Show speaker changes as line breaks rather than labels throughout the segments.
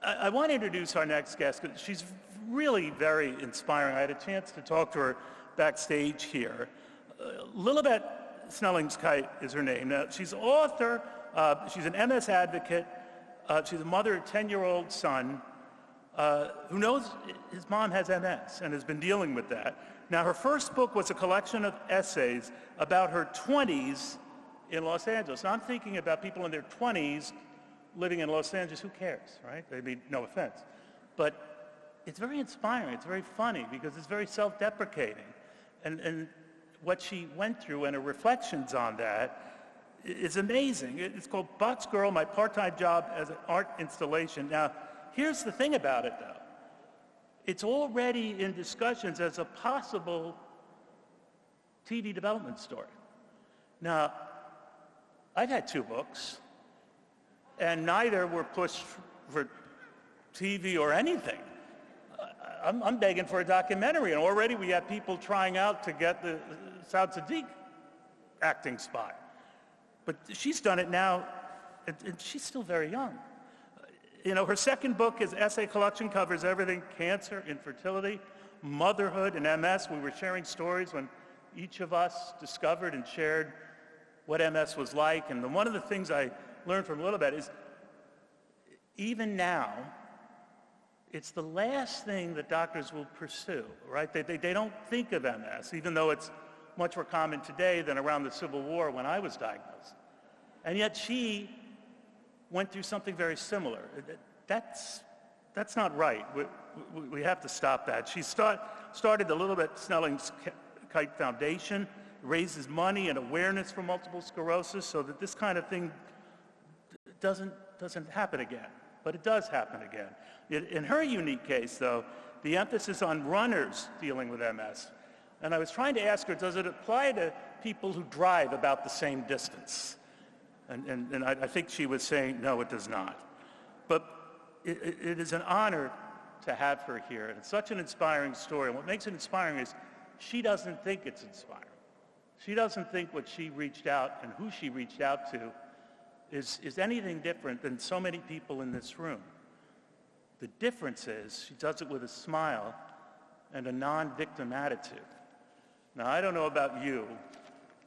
I want to introduce our next guest because she's really very inspiring. I had a chance to talk to her backstage here. Lilibet Kyte is her name. Now, she's an author, she's an MS advocate, she's a mother of a 10-year-old son who knows his mom has MS and has been dealing with that. Now, her first book was a collection of essays about her 20s in Los Angeles. Now, I'm thinking about people in their 20s living in Los Angeles. Who cares, right? I mean, no offense. But it's very inspiring. It's very funny because it's very self-deprecating. And what she went through and her reflections on that is amazing. It's called Box Girl, My Part-Time Job as an Art Installation. Now, here's the thing about it, though. It's already in discussions as a possible TV development story. Now, I've had 2 books, and neither were pushed for TV or anything. I'm begging for a documentary, and already we have people trying out to get the Saud Sadiq acting spot. But she's done it now, and she's still very young. You know, her second book is essay collection, covers everything: cancer, infertility, motherhood, and MS. We were sharing stories when each of us discovered and shared what MS was like. And one of the things I learned from Lilibet is, even now, it's the last thing that doctors will pursue, right? They don't think of MS, even though it's much more common today than around the Civil War when I was diagnosed. And yet she went through something very similar. That's not right. We have to stop that. She started the Lilibet Kyte Foundation, raises money and awareness for multiple sclerosis so that this kind of thing doesn't happen again. But it does happen again. In her unique case, though, the emphasis on runners dealing with MS. And I was trying to ask her, does it apply to people who drive about the same distance? And I think she was saying, no, it does not. But it is an honor to have her here. And it's such an inspiring story. And what makes it inspiring is she doesn't think it's inspiring. She doesn't think what she reached out and who she reached out to is anything different than so many people in this room. The difference is she does it with a smile and a non-victim attitude. Now, I don't know about you,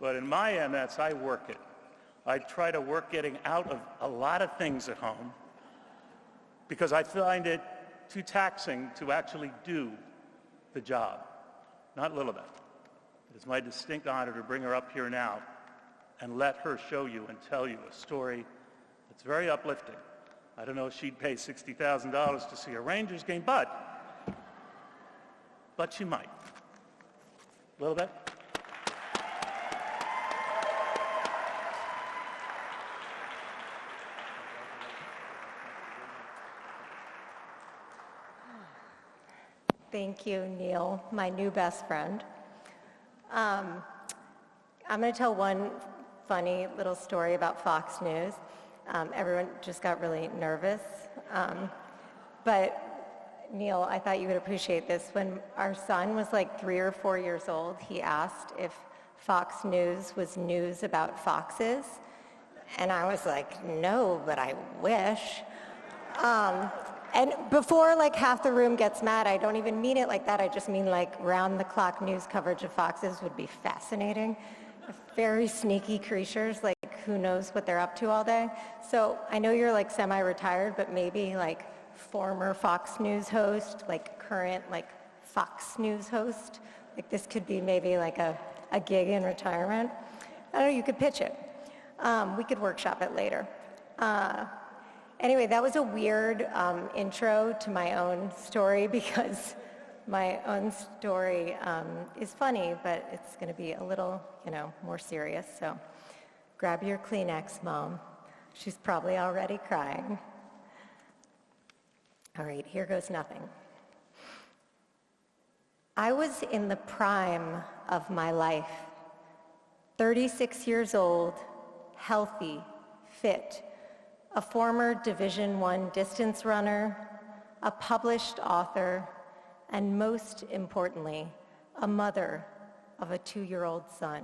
but in my MS, I work it. I try to work getting out of a lot of things at home because I find it too taxing to actually do the job. Not Lilibet. It is my distinct honor to bring her up here now and let her show you and tell you a story that's very uplifting. I don't know if she'd pay $60,000 to see a Rangers game, but she might. Lilibet?
Thank you, Neil, my new best friend. I'm going to tell one funny little story about Fox News. Everyone just got really nervous. But Neil, I thought you would appreciate this. When our son was like 3 or 4 years old, he asked if Fox News was news about foxes. And I was like, no, but I wish. And before like half the room gets mad, I don't even mean it like that. I just mean like round-the-clock news coverage of foxes would be fascinating. Very sneaky creatures, like who knows what they're up to all day. So I know you're like semi-retired, but maybe like former Fox News host, like current like Fox News host. Like this could be maybe like a gig in retirement. I don't know, you could pitch it. We could workshop it later. Anyway, that was a weird intro to my own story because my own story is funny, but it's going to be a little, more serious. So grab your Kleenex, Mom. She's probably already crying. All right, here goes nothing. I was in the prime of my life, 36 years old, healthy, fit, a former Division I distance runner, a published author, and most importantly, a mother of a 2-year-old son.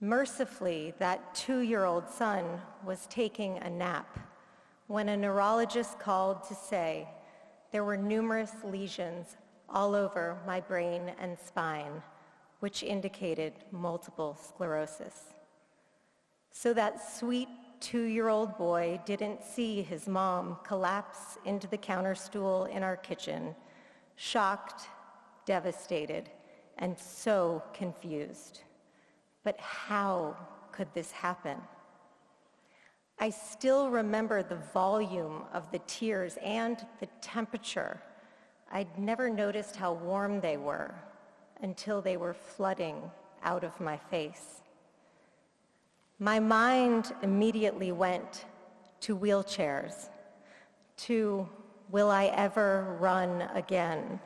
Mercifully, that 2-year-old son was taking a nap when a neurologist called to say there were numerous lesions all over my brain and spine, which indicated multiple sclerosis. So that sweet 2-year-old boy didn't see his mom collapse into the counter stool in our kitchen, shocked, devastated, and so confused. But how could this happen? I still remember the volume of the tears and the temperature. I'd never noticed how warm they were until they were flooding out of my face. My mind immediately went to wheelchairs, to will I ever run again,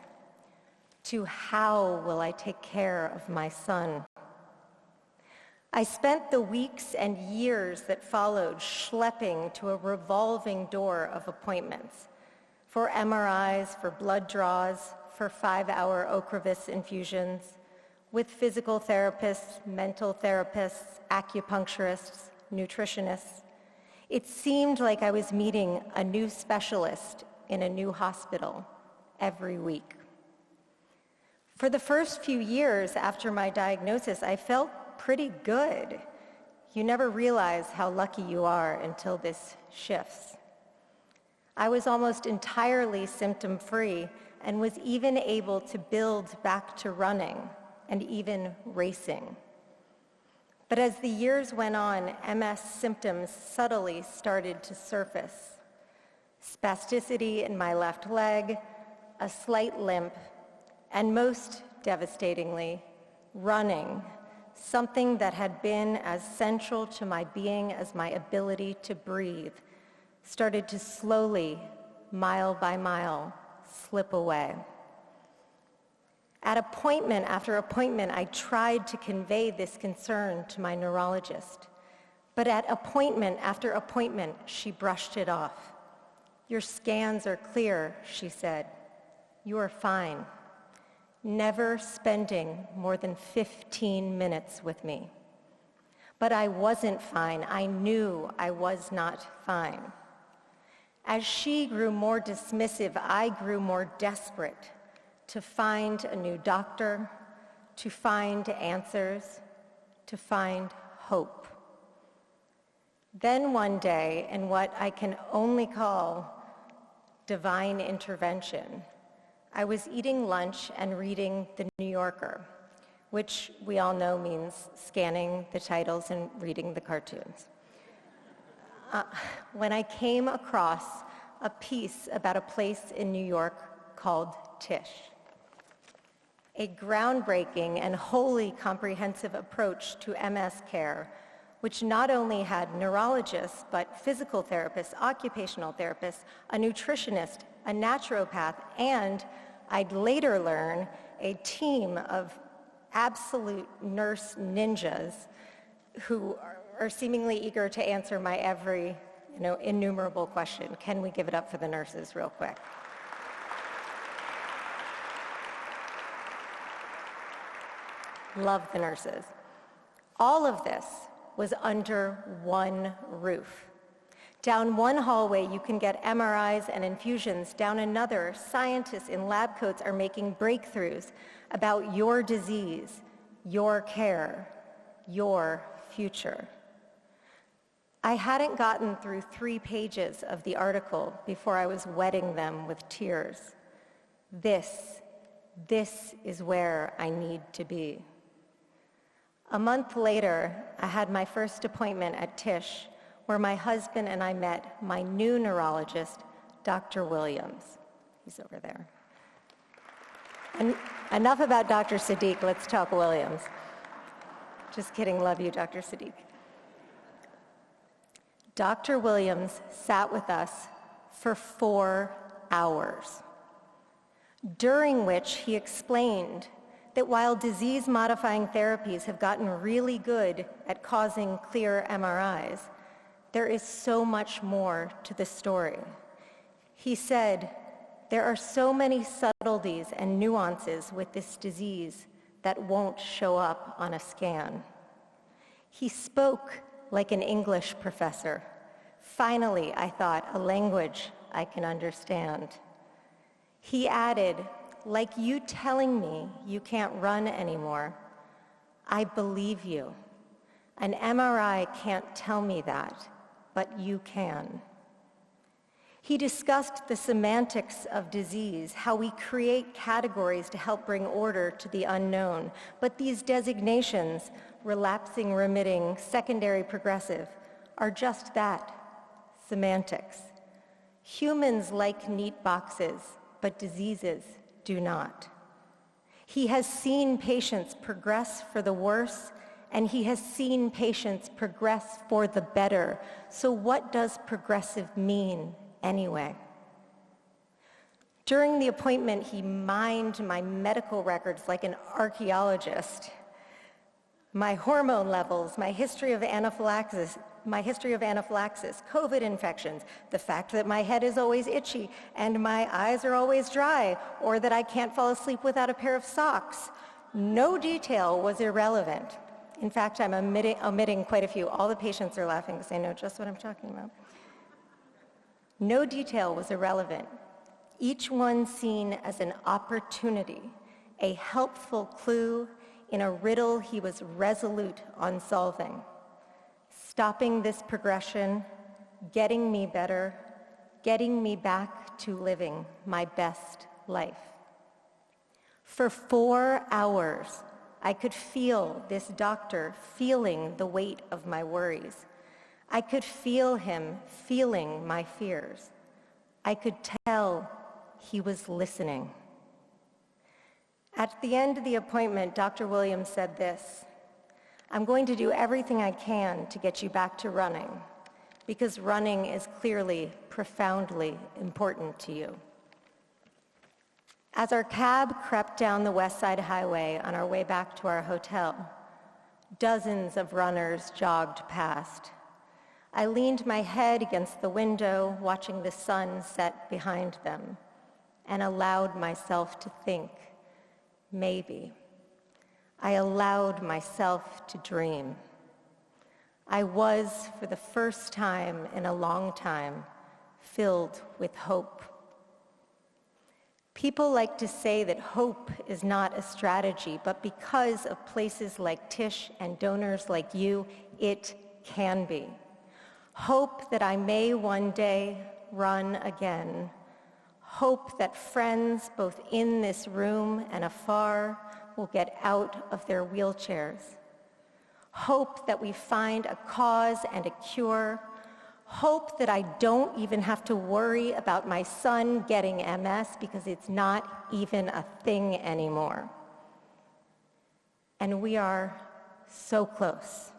to how will I take care of my son. I spent the weeks and years that followed schlepping to a revolving door of appointments for MRIs, for blood draws, for 5-hour Ocrevus infusions, with physical therapists, mental therapists, acupuncturists, nutritionists. It seemed like I was meeting a new specialist in a new hospital every week. For the first few years after my diagnosis, I felt pretty good. You never realize how lucky you are until this shifts. I was almost entirely symptom-free and was even able to build back to running and even racing. But as the years went on, MS symptoms subtly started to surface. Spasticity in my left leg, a slight limp, and most devastatingly, running, something that had been as central to my being as my ability to breathe, started to slowly, mile by mile, slip away. At appointment after appointment, I tried to convey this concern to my neurologist. But at appointment after appointment, she brushed it off. "Your scans are clear," she said. "You are fine." Never spending more than 15 minutes with me. But I wasn't fine. I knew I was not fine. As she grew more dismissive, I grew more desperate to find a new doctor, to find answers, to find hope. Then one day, in what I can only call divine intervention, I was eating lunch and reading The New Yorker, which we all know means scanning the titles and reading the cartoons. When I came across a piece about a place in New York called Tisch, a groundbreaking and wholly comprehensive approach to MS care, which not only had neurologists, but physical therapists, occupational therapists, a nutritionist, a naturopath, and I'd later learn a team of absolute nurse ninjas who are seemingly eager to answer my every, innumerable question. Can we give it up for the nurses real quick? Love the nurses. All of this was under one roof. Down one hallway, you can get MRIs and infusions. Down another, scientists in lab coats are making breakthroughs about your disease, your care, your future. I hadn't gotten through 3 pages of the article before I was wetting them with tears. This is where I need to be. A month later, I had my first appointment at Tisch, where my husband and I met my new neurologist, Dr. Williams. He's over there. And enough about Dr. Sadiq, let's talk Williams. Just kidding, love you, Dr. Sadiq. Dr. Williams sat with us for 4 hours, during which he explained that while disease-modifying therapies have gotten really good at causing clear MRIs, there is so much more to the story. He said, there are so many subtleties and nuances with this disease that won't show up on a scan. He spoke like an English professor, Finally, I thought, a language I can understand. He added, like you telling me you can't run anymore, I believe you. An MRI can't tell me that, but you can. He discussed the semantics of disease, how we create categories to help bring order to the unknown. But these designations, relapsing, remitting, secondary, progressive, are just that, semantics. Humans like neat boxes, but diseases do not. He has seen patients progress for the worse, and he has seen patients progress for the better. So what does progressive mean anyway? During the appointment, he mined my medical records like an archaeologist. My hormone levels, my history of anaphylaxis, COVID infections, the fact that my head is always itchy and my eyes are always dry, or that I can't fall asleep without a pair of socks. No detail was irrelevant. In fact, I'm omitting quite a few. All the patients are laughing because they know just what I'm talking about. No detail was irrelevant. Each one seen as an opportunity, a helpful clue in a riddle he was resolute on solving. Stopping this progression, getting me better, getting me back to living my best life. For 4 hours, I could feel this doctor feeling the weight of my worries. I could feel him feeling my fears. I could tell he was listening. At the end of the appointment, Dr. Williams said this: I'm going to do everything I can to get you back to running, because running is clearly profoundly important to you. As our cab crept down the West Side Highway on our way back to our hotel, dozens of runners jogged past. I leaned my head against the window, watching the sun set behind them, and allowed myself to think, maybe. I allowed myself to dream. I was, for the first time in a long time, filled with hope. People like to say that hope is not a strategy, but because of places like Tisch and donors like you, it can be. Hope that I may one day run again. Hope that friends both in this room and afar will get out of their wheelchairs. Hope that we find a cause and a cure. Hope that I don't even have to worry about my son getting MS because it's not even a thing anymore. And we are so close.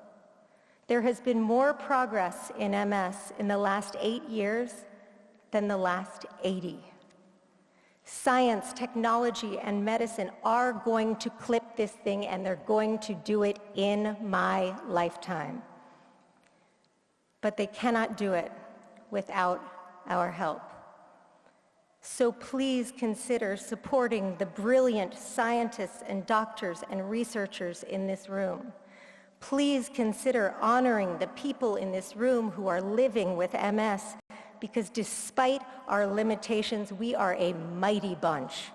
There has been more progress in MS in the last 8 years than the last 80. Science, technology, and medicine are going to clip this thing, and they're going to do it in my lifetime. But they cannot do it without our help. So please consider supporting the brilliant scientists and doctors and researchers in this room. Please consider honoring the people in this room who are living with MS, because despite our limitations, we are a mighty bunch.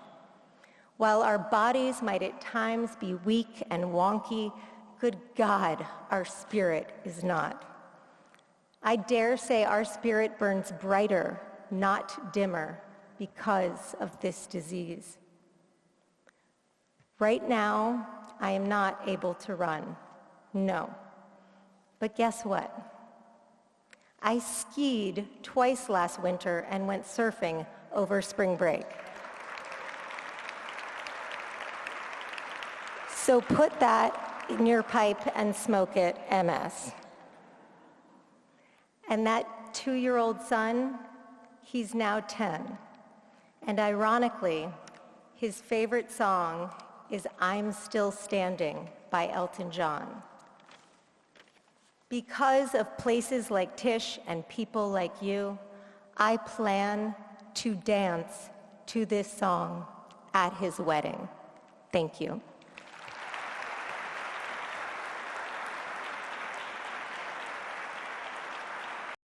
While our bodies might at times be weak and wonky, good God, our spirit is not. I dare say our spirit burns brighter, not dimmer, because of this disease. Right now, I am not able to run. No. But guess what? I skied twice last winter and went surfing over spring break. So put that in your pipe and smoke it, MS. And that 2-year-old son, he's now 10. And ironically, his favorite song is I'm Still Standing by Elton John. Because of places like Tisch and people like you, I plan to dance to this song at his wedding. Thank you.